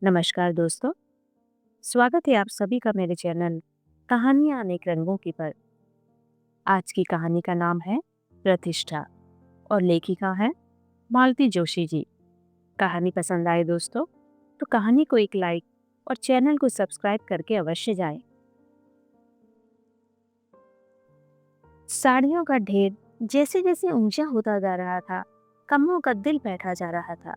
नमस्कार दोस्तों, स्वागत है आप सभी का मेरे चैनल कहानियाँ अनेक रंगों की पर। आज की कहानी का नाम है प्रतिष्ठा और लेखिका है मालती जोशी जी। कहानी पसंद आए दोस्तों तो कहानी को एक लाइक और चैनल को सब्सक्राइब करके अवश्य जाएं। साड़ियों का ढेर जैसे जैसे ऊंचा होता जा रहा था, कमरों का दिल बैठा जा रहा था।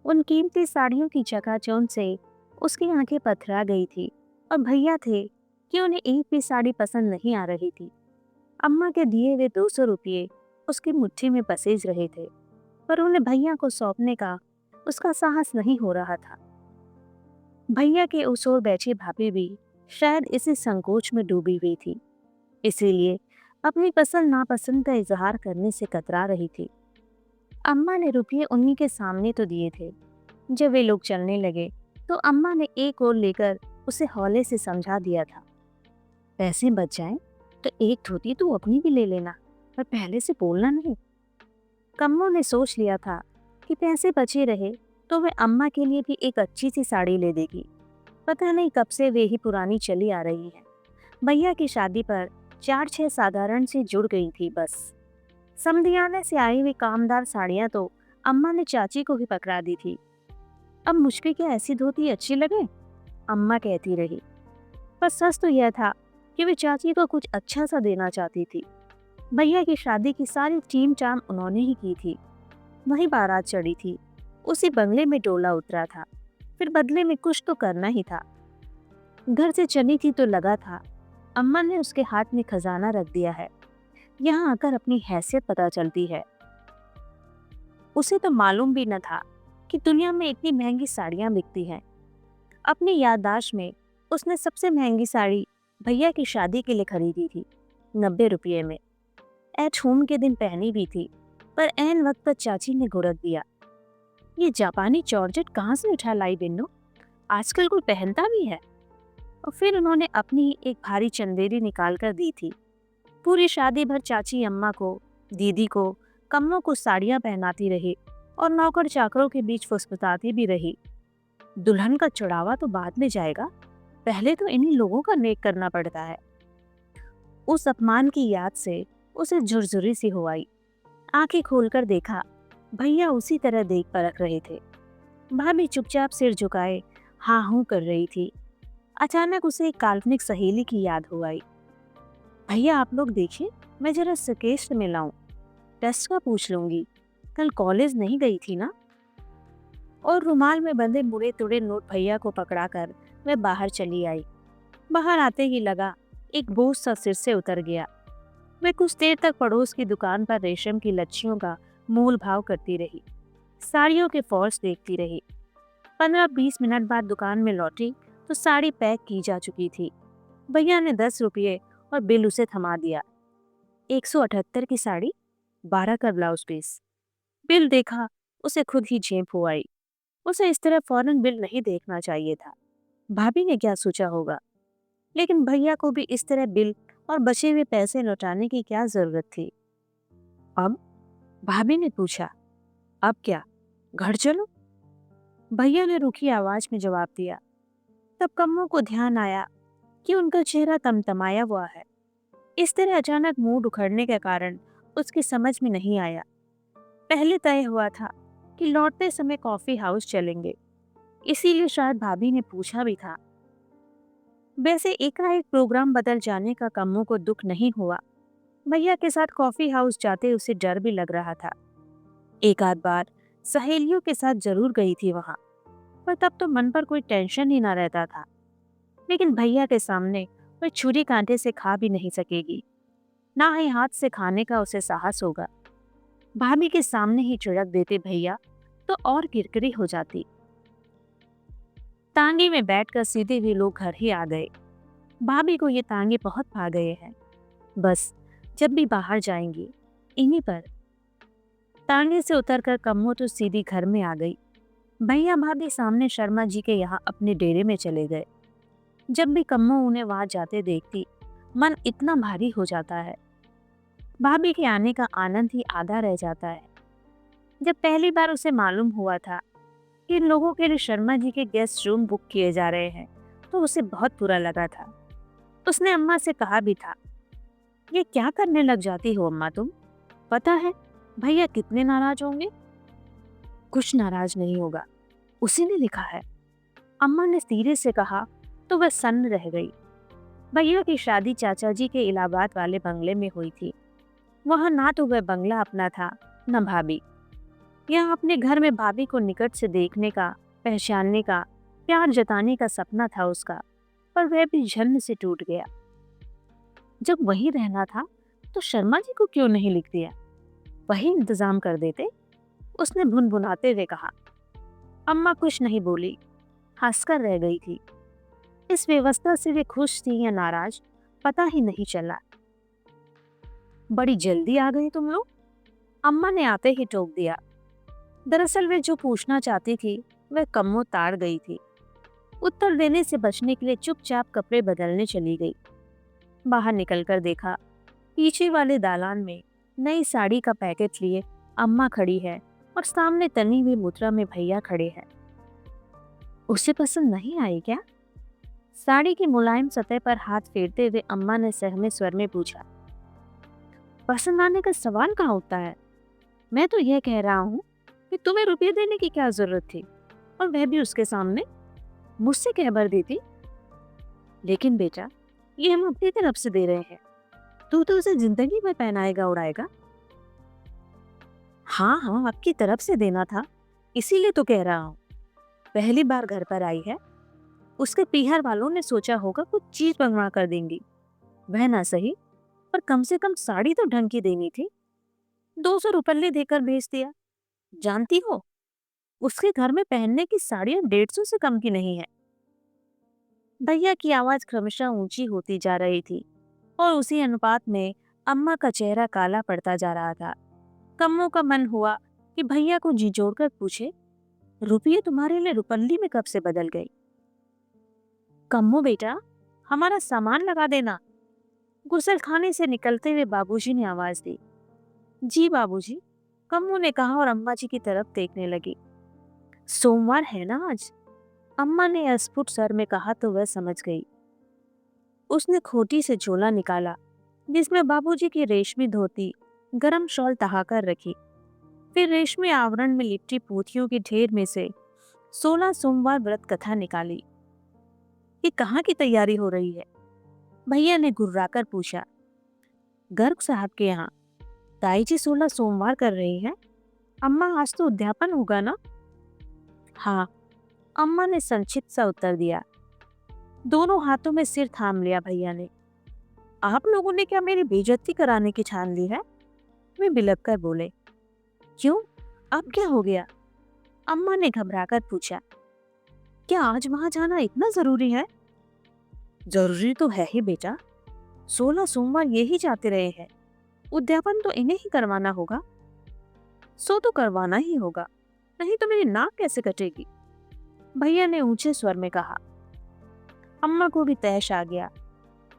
उन कीमती साड़ियों की चकाचौंध से उसकी आंखें पथरा गई थी और भैया थे कि उन्हें एक भी साड़ी पसंद नहीं आ रही थी। अम्मा के दिए हुए 200 रुपये उसकी मुट्ठी में पसेज रहे थे, पर उन्हें भैया को सौंपने का उसका साहस नहीं हो रहा था। भैया के उस ओर बैठी भाभी भी शायद इसी संकोच में डूबी हुई थी, इसीलिए अपनी पसंद नापसंद का इजहार करने से कतरा रही थी। अम्मा ने रुपये उन्हीं के सामने तो दिए थे। जब वे लोग चलने लगे तो अम्मा ने एक और लेकर उसे हौले से समझा दिया था, पैसे बच जाएं तो एक धोती तू अपनी भी ले लेना, पर पहले से बोलना नहीं। कम्मो ने सोच लिया था कि पैसे बचे रहे तो वे अम्मा के लिए भी एक अच्छी सी साड़ी ले देगी। पता नहीं कब से वे ही पुरानी चली आ रही है। भैया की शादी पर 4-6 साधारण से जुड़ गई थी बस। समधियाने से आई हुई कामदार साड़ियां तो अम्मा ने चाची को भी पकड़ा दी थी। अब मुझ पे क्या ऐसी धोती अच्छी लगे, अम्मा कहती रही। पर सच तो यह था कि वे चाची को कुछ अच्छा सा देना चाहती थी। भैया की शादी की सारी टीम टाम उन्होंने ही की थी। वही बारात चढ़ी थी, उसी बंगले में डोला उतरा था, फिर बदले में कुछ तो करना ही था। घर से चली थी तो लगा था अम्मा ने उसके हाथ में खजाना रख दिया है, यहाँ आकर अपनी हैसियत पता चलती है। उसे तो मालूम भी न था कि दुनिया में इतनी महंगी साड़ियां बिकती हैं। अपनी याददाश्त में उसने सबसे महंगी साड़ी भैया की शादी के लिए खरीदी थी, 90 रुपये में। एट होम के दिन पहनी भी थी, पर ऐन वक्त पर चाची ने घुड़क दिया, ये जापानी जॉर्जेट कहाँ से उठा लाई बिन्नू, आजकल कोई पहनता भी है। और फिर उन्होंने अपनी ही एक भारी चंदेरी निकाल कर दी थी। पूरी शादी भर चाची अम्मा को, दीदी को, कम्मों को साड़ियां पहनाती रही और नौकर चाकरों के बीच फुसफुसाती भी रही, दुल्हन का चढ़ावा तो बाद में जाएगा, पहले तो इन्हीं लोगों का नेक करना पड़ता है। उस अपमान की याद से उसे झुरझुरी सी हो आई। आंखें खोलकर देखा, भैया उसी तरह देख परख रहे थे। भाभी चुपचाप सिर झुकाए हाँ हूं कर रही थी। अचानक उसे एक काल्पनिक सहेली की याद हो आई। भैया आप लोग देखिए, मैं जरा सुकेश से मिलाऊं, टेस्ट का पूछ लूंगी, कल कॉलेज नहीं गई थी ना। और रुमाल में बंधे मुड़े तुड़े नोट भैया को पकड़ाकर वह बाहर चली आई। बाहर आते ही लगा एक बोझ सा सिर से उतर गया। वह कुछ देर तक पड़ोस की दुकान पर रेशम की लच्छियों का मोल भाव करती रही, साड़ियों के फॉल्स देखती रही। 15-20 मिनट बाद दुकान में लौटी तो साड़ी पैक की जा चुकी थी। भैया ने 10 रुपये और बिल उसे थमा दिया। 178 की साड़ी, 12 का ब्लाउज पीस। बिल देखा, उसे खुद ही झेप हो आई। उसे इस तरह फौरन बिल नहीं देखना चाहिए था। भाभी ने क्या सोचा होगा, लेकिन भैया को भी इस तरह बिल और बचे हुए पैसे लौटाने की क्या जरूरत थी। अब भाभी ने पूछा, अब क्या, घर चलो? भैया ने रूखी आवाज में जवाब दिया। तब कम्मों को ध्यान आया कि उनका चेहरा तमतमाया हुआ है। इस तरह अचानक मूड उखड़ने के कारण उसकी समझ में नहीं आया। पहले तय हुआ था कि लौटते समय कॉफी हाउस चलेंगे, इसीलिए शायद भाभी ने पूछा भी था। वैसे एकाएक प्रोग्राम बदल जाने का कम्मों को दुख नहीं हुआ। भैया के साथ कॉफी हाउस जाते उसे डर भी लग रहा था। एक आध बार सहेलियों के साथ जरूर गई थी वहां, पर तब तो मन पर कोई टेंशन ही ना रहता था। लेकिन भैया के सामने वह छुरी कांटे से खा भी नहीं सकेगी, ना ही हाथ से खाने का उसे साहस होगा। भाभी के सामने ही चिढ़क देते भैया तो और किरकिरी हो जाती। तांगे में बैठकर सीधे भी लोग घर ही आ गए। भाभी को ये तांगे बहुत भा गए हैं, बस जब भी बाहर जाएंगी इन्हीं पर। तांगे से उतरकर कम्मो तो सीधी घर में आ गई। भैया भाभी सामने शर्मा जी के यहाँ अपने डेरे में चले गए। जब भी कम्मो उन्हें वहां जाते देखती, मन इतना भारी हो जाता है। भाभी के आने का आनंद ही आधा रह जाता है। जब पहली बार उसे मालूम हुआ था कि इन लोगों के लिए शर्मा जी के गेस्ट रूम बुक किए जा रहे हैं, तो उसे बहुत बुरा लगा था। उसने अम्मा से कहा भी था, ये क्या करने लग जाती हो अम्मा तुम? पता है भैया कितने नाराज होंगे? कुछ नाराज नहीं होगा, उसी ने लिखा है, अम्मा ने धीरे से कहा तो वह सन्न रह गई। भैया की शादी चाचा जी के इलाहाबाद वाले बंगले में हुई थी। वहां ना तो वह बंगला अपना था, न भाभी। यहाँ अपने घर में भाभी को निकट से देखने का, पहचानने का, प्यार जताने का सपना था उसका, पर वह भी झन्न से टूट गया। जब वहीं रहना था तो शर्मा जी को क्यों नहीं लिख दिया? वही इंतजाम कर देते। उसने भुनभुनाते हुए कहा। अम्मा कुछ नहीं बोली, हंसकर रह गई थी। इस व्यवस्था से वे खुश थी या नाराज, पता ही नहीं चला। बड़ी जल्दी आ गई तुम लोग, अम्मा ने आते ही टोक दिया। दरअसल वे जो पूछना चाहती थी वह कम्मो ताड़ गई थी। उत्तर देने से बचने के लिए चुपचाप कपड़े बदलने चली गई। बाहर निकलकर देखा, पीछे वाले दालान में नई साड़ी का पैकेट लिए अम्मा खड़ी है और सामने तनी हुई मुद्रा में भैया खड़े हैं। उसे पसंद नहीं आई क्या? साड़ी की मुलायम सतह पर हाथ फेरते हुए अम्मा ने सहमे स्वर में पूछा। पसंद आने का सवाल कहाँ उठता है? मैं तो यह कह रहा हूँ कि तुम्हें रुपये देने की क्या जरूरत थी, और वह भी उसके सामने। मुझसे कह भर देती। लेकिन बेटा, ये हम अपनी तरफ से दे रहे हैं, तू तो उसे जिंदगी में पहनाएगा उड़ाएगा। हाँ हाँ, आपकी तरफ से देना था, इसीलिए तो कह रहा हूँ। पहली बार घर पर आई है, उसके पीहर वालों ने सोचा होगा कुछ चीज बनवा कर देंगी। वह ना सही, पर कम से कम साड़ी तो ढंग की देनी थी। 200 रुपये देकर भेज दिया। जानती हो, उसके घर में पहनने की साड़ियां 150 से कम की नहीं है। भैया की आवाज क्रमशः ऊंची होती जा रही थी और उसी अनुपात में अम्मा का चेहरा काला पड़ता जा रहा था। कम्मो का मन हुआ कि भैया को झिझोड़ कर पूछे, रुपये तुम्हारे लिए रुपल्ली में कब से बदल गई? कम्मो बेटा, हमारा सामान लगा देना। गुसलखाने से निकलते हुए बाबूजी ने आवाज दी। जी बाबूजी, कम्मो ने कहा और अम्मा जी की तरफ देखने लगी। सोमवार है ना आज? अम्मा ने अस्फुट स्वर में कहा तो वह समझ गई। उसने खोटी से झोला निकाला जिसमें बाबूजी की रेशमी धोती, गरम शॉल तहाकर रखी। फिर रेशमी आवरण में लिपटी पोथियों के ढेर में से 16 सोमवार व्रत कथा निकाली। ये कहाँ की तैयारी हो रही है? भैया ने गुर्राकर पूछा। गर्ग साहब के यहाँ। ताई जी 16 सोमवार कर रही है। अम्मा, आज तो उद्यापन होगा ना? हाँ, अम्मा ने संक्षिप्त सा उत्तर दिया। दोनों हाथों में सिर थाम लिया भैया ने। आप लोगों ने क्या मेरी बेइज्जती कराने की ठान ली है? वे बिलक कर बोले। क्यों, अब क्या हो गया? अम्मा ने घबराकर पूछा। क्या आज वहां जाना इतना जरूरी है? जरूरी तो है ही बेटा, 16 सोमवार यही जाते रहे हैं, उद्यापन तो इन्हें ही करवाना होगा। सो तो करवाना ही होगा, नहीं तो मेरी नाक कैसे कटेगी? भैया ने ऊंचे स्वर में कहा। अम्मा को भी तैश आ गया।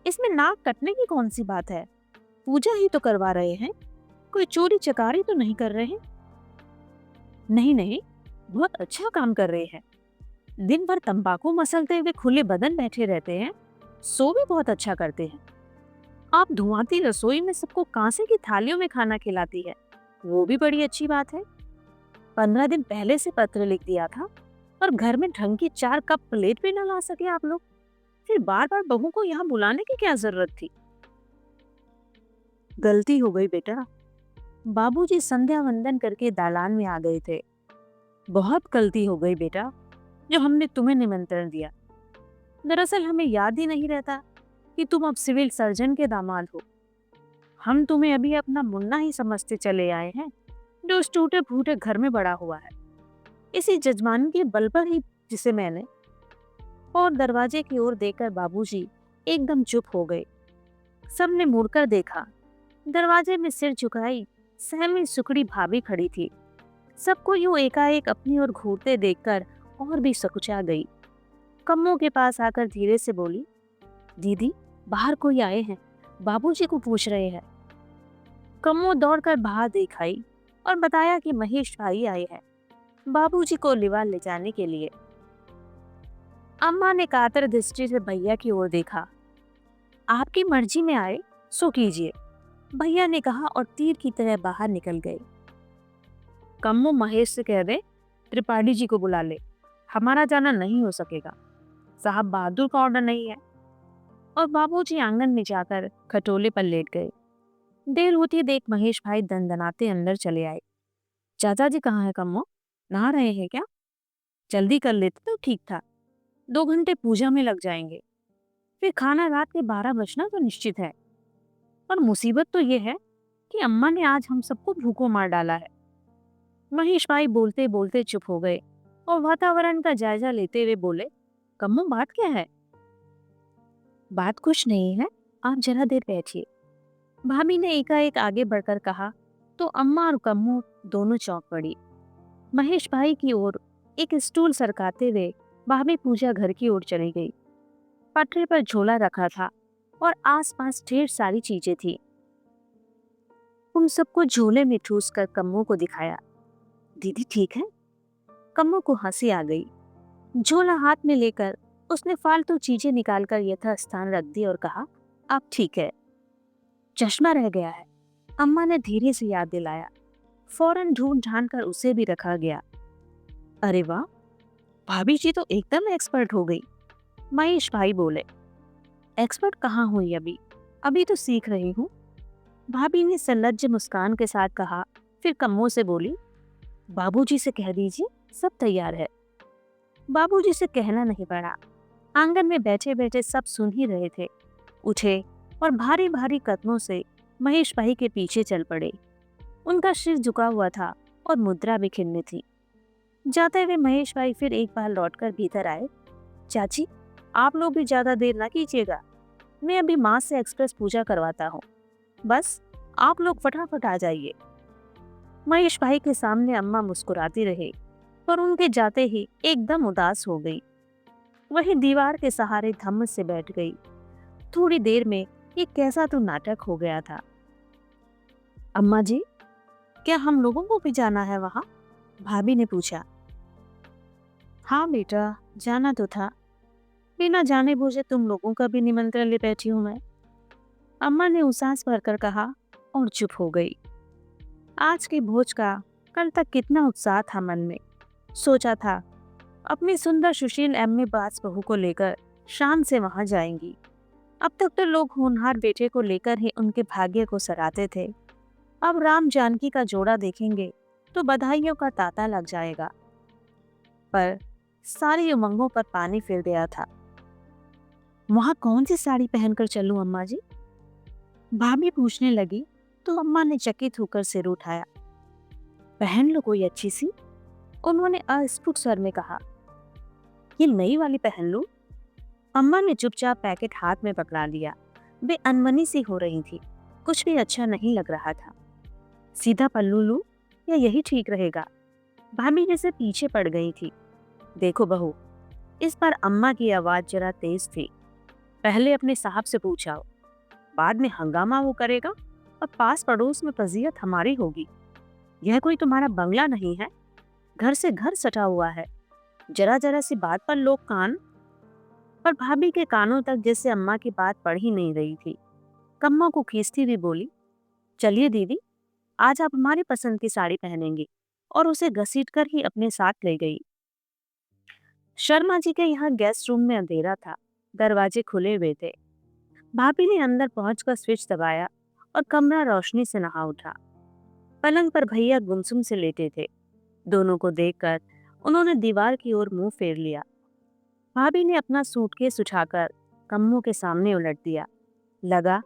इसमें नाक कटने की कौन सी बात है? पूजा ही तो करवा रहे हैं, कोई चोरी चकारी तो नहीं कर रहे हैं। नहीं नहीं, बहुत अच्छा काम कर रहे हैं। दिन भर तंबाकू मसलते हुए खुले बदन बैठे रहते हैं, सो भी बहुत अच्छा करते हैं। आप धुआंती रसोई में सबको कांसे की थालियों में खाना खिलाती है, वो भी बड़ी अच्छी बात है। 15 दिन पहले से पत्र लिख दिया था, और घर में ढंग की 4 कप प्लेट भी न ला सके आप लोग। फिर बार बार बहू को यहाँ बुलाने की क्या जरूरत थी? गलती हो गई बेटा। बाबूजी संध्या वंदन करके दालान में आ गए थे। बहुत गलती हो गई बेटा, जो हमने तुम्हें निमंत्रण दिया। दरअसल हमें याद ही नहीं रहता कि तुम अब सिविल सर्जन के दामाद हो। हम तुम्हें अभी अपना मुन्ना ही समझते चले आए हैं, जो उस टूटे फूटे घर में बड़ा हुआ है। इसी जजमानी के बल पर ही जिसे मैंने। और दरवाजे की ओर देखकर बाबूजी एकदम चुप हो गए। सबने मुड़कर देखा। दरवाजे में सिर झुकाई सहमी सुकड़ी भाभी खड़ी थी। सबको यूं एकाएक अपनी ओर घूरते देखकर और भी सकुचा गई। कम्मो के पास आकर धीरे से बोली, दीदी, बाहर कोई आए हैं, बाबूजी को पूछ रहे हैं। कम्मो दौड़कर बाहर देख आई और बताया कि महेश भाई आए हैं। बाबूजी को लिवा ले जाने के लिए। अम्मा ने कातर दृष्टि से भैया की ओर देखा। आपकी मर्जी में आए सो कीजिए, भैया ने कहा और तीर की तरह बाहर निकल गए। कम्मो महेश से कह दे त्रिपाठी जी को बुला ले, हमारा जाना नहीं हो सकेगा, साहब बहादुर का ऑर्डर नहीं है। और बाबूजी आंगन में जाकर खटोले पर लेट गए। देर होती देख महेश भाई दनदनाते अंदर चले आए। चाचा जी कहाँ है कम्मो, नहा रहे हैं क्या? जल्दी कर लेते तो ठीक था, 2 घंटे पूजा में लग जाएंगे, फिर खाना रात के 12 बजना तो निश्चित है। और मुसीबत तो ये है कि अम्मा ने आज हम सबको भूखों मार डाला है। महेश भाई बोलते बोलते चुप हो गए और वातावरण का जायजा लेते हुए बोले, कम्मो बात क्या है? बात कुछ नहीं है, आप जरा देर बैठिए, भाभी ने एकाएक आगे बढ़कर कहा। तो अम्मा और कम्मो दोनों चौंक पड़ी। महेश भाई की ओर एक स्टूल सरकाते हुए भाभी पूजा घर की ओर चली गई। पटरी पर झोला रखा था और आसपास ढेर सारी चीजें थी। उन सबको झोले में ठूस कर कम्मो को दिखाया। दीदी ठीक है? कम्मो को हंसी आ गई। झोला हाथ में लेकर उसने फालतू चीजें निकालकर यथास्थान रख दी और कहा, आप ठीक है। चश्मा रह गया है, अम्मा ने धीरे से याद दिलाया। फौरन ढूंढ ढांड कर उसे भी रखा गया। अरे वाह, भाभी जी तो एकदम एक्सपर्ट हो गई, महेश भाई बोले। एक्सपर्ट कहाँ हुई अभी, अभी तो सीख रही हूँ, भाभी ने संलज्ज मुस्कान के साथ कहा। फिर कम्मो से बोली, बाबूजी से कह दीजिए सब तैयार है। बाबूजी से कहना नहीं पड़ा, आंगन में बैठे बैठे सब सुन ही रहे थे। उठे और भारी भारी कदमों से महेश भाई के पीछे चल पड़े। उनका सिर झुका हुआ था और मुद्रा भी खिन्नी थी। जाते हुए महेश भाई फिर एक बार लौटकर भीतर आए। चाची, आप लोग भी ज्यादा देर ना कीजिएगा, मैं अभी माँ से एक्सप्रेस पूजा करवाता हूँ, बस आप लोग फटाफट आ जाइए। महेश भाई के सामने अम्मा मुस्कुराती रही, पर उनके जाते ही एकदम उदास हो गई। वही दीवार के सहारे धम्म से बैठ गई। थोड़ी देर में ये कैसा तो नाटक हो गया था। अम्मा जी, क्या हम लोगों को भी जाना है वहां? भाभी ने पूछा। हाँ बेटा, जाना तो था, बिना जाने बूझे तुम लोगों का भी निमंत्रण ले बैठी हूं मैं, अम्मा ने उसास भरकर कहा और चुप हो गई। आज के भोज का कल तक कितना उत्साह था मन में। सोचा था अपनी सुंदर सुशील एमए बास बहू को लेकर शान से वहां जाएंगी। अब तक तो लोग होनहार बेटे को लेकर ही उनके भाग्य को सराहते थे, अब राम जानकी का जोड़ा देखेंगे तो बधाइयों का तांता लग जाएगा। पर सारी उमंगों पर पानी फिर गया था। वहां कौन सी साड़ी पहनकर चलूं अम्मा जी? भाभी पूछने लगी तो अम्मा ने चकित होकर सिर उठाया। पहन लो कोई अच्छी सी, उन्होंने अस्फुट स्वर में कहा। ये नई वाली पहन लो। अम्मा ने चुपचाप पैकेट हाथ में पकड़ा लिया। वे अनमनी सी हो रही थी, कुछ भी अच्छा नहीं लग रहा था। सीधा पल्लू लूं या यही ठीक रहेगा? भाभी जैसे पीछे पड़ गई थी। देखो बहू, इस बार अम्मा की आवाज जरा तेज थी। पहले अपने साहब से पूछा, बाद में हंगामा वो करेगा और पास पड़ोस में फजीयत हमारी होगी। यह कोई तुम्हारा बंगला नहीं है, घर से घर सटा हुआ है, जरा जरा सी बात पर लोग कान। पर भाभी के कानों तक जैसे अम्मा की बात पड़ ही नहीं रही थी। कम्मा को खींचती हुई बोली, चलिए दीदी, आज आप हमारी पसंद की साड़ी पहनेंगी, और उसे घसीटकर ही अपने साथ ले गई। शर्मा जी के यहाँ गेस्ट रूम में अंधेरा था, दरवाजे खुले हुए थे। भाभी ने अंदर पहुंचकर स्विच दबाया और कमरा रोशनी से नहा उठा। पलंग पर भैया गुमसुम से लेटे थे। दोनों को देखकर उन्होंने दीवार की ओर मुंह फेर लिया। भाभी ने अपना सूटकेस उठाकर कम्मो के सामने उलट दिया। लगा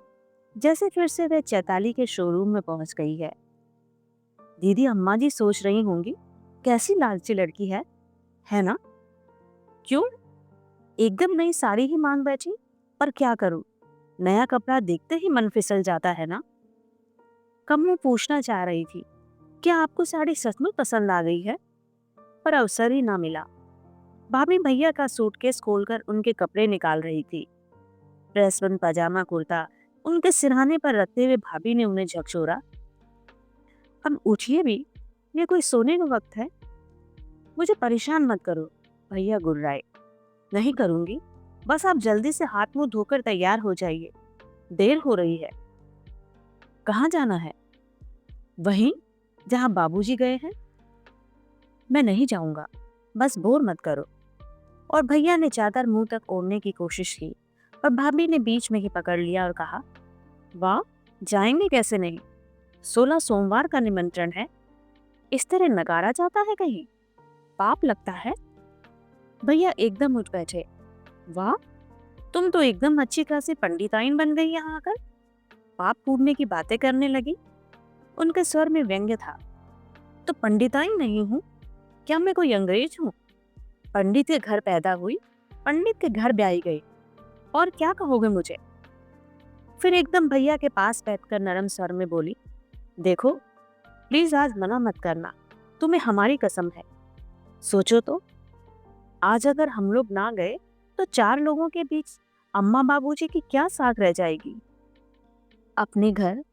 जैसे फिर से वह चैताली के शोरूम में पहुंच गई है। दीदी, अम्मा जी सोच रही होंगी कैसी लालची लड़की है ना? क्यों, एकदम नई साड़ी ही मांग बैठी? पर क्या करूं, नया कपड़ा देखते ही मन फिसल जाता है ना। कम्मो पूछना चाह रही थी, क्या आपको साड़ी सचमुच पसंद आ गई है? पर अवसर ही ना मिला। भाभी भैया का सूटकेस खोलकर उनके कपड़े निकाल रही थी। प्रेसबंद पजामा कुर्ता उनके सिरहाने पर रखते हुए भाभी ने उन्हें झकझोरा। अब उठिए भी, ये कोई सोने का वक्त है? मुझे परेशान मत करो, भैया गुर्राए। नहीं करूंगी, बस आप जल्दी से हाथ मुंह धोकर तैयार हो जाइए, देर हो रही है। कहाँ जाना है? वहीं जहाँ बाबूजी गए हैं। मैं नहीं जाऊंगा, बस बोर मत करो। और भैया ने चादर मुंह तक ओढ़ने की कोशिश की, पर भाभी ने बीच में ही पकड़ लिया और कहा, वाह, जाएंगे कैसे नहीं? 16 सोमवार का निमंत्रण है, इस तरह नगारा जाता है कहीं? पाप लगता है। भैया एकदम उठ बैठे। वाह, तुम तो एकदम अच्छी खासी पंडिताइन बन गई यहाँ आकर। पाप पूरने की बातें करने लगी। उनके स्वर में व्यंग्य था। तो पंडिताइन नहीं हूँ, क्या मैं कोई अंग्रेज हूँ? पंडित के घर पैदा हुई, पंडित के घर ब्याही गई, और क्या कहोगे मुझे? फिर एकदम भैया के पास बैठकर नरम स्वर में बोली, देखो, प्लीज आज मना मत करना, तुम्हें हमारी कसम है। सोचो तो, आज अगर हम लोग ना गए तो 4 लोगों के बीच अम्मा बाबूजी की क्या साख रह जाएगी? अपने घर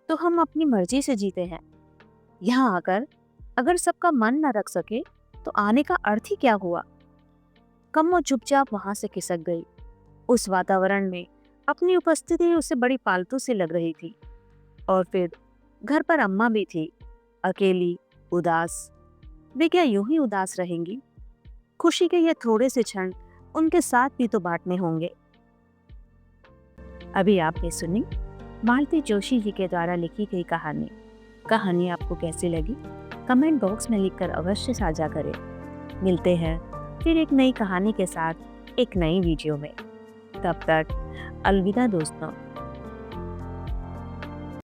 तो हम अपनी मर्जी से जीते हैं, यहाँ आकर अगर सबका मन न रख सके तो आने का अर्थ ही क्या हुआ? कम्मो चुपचाप वहां से खिसक गई। उस वातावरण में अपनी उपस्थिति उसे बड़ी पालतू सी लग रही थी। और फिर घर पर अम्मा भी थी, अकेली, उदास। वे क्या यूं ही उदास रहेंगी? खुशी के ये थोड़े से क्षण उनके साथ भी तो बांटने होंगे। अभी आपने सुनी मालती जोशी जी के द्वारा लिखी गई कहानी। कहानी आपको कैसी लगी कमेंट बॉक्स में लिखकर अवश्य साझा करें। मिलते हैं फिर एक नई कहानी के साथ एक नई वीडियो में। तब तक अलविदा दोस्तों।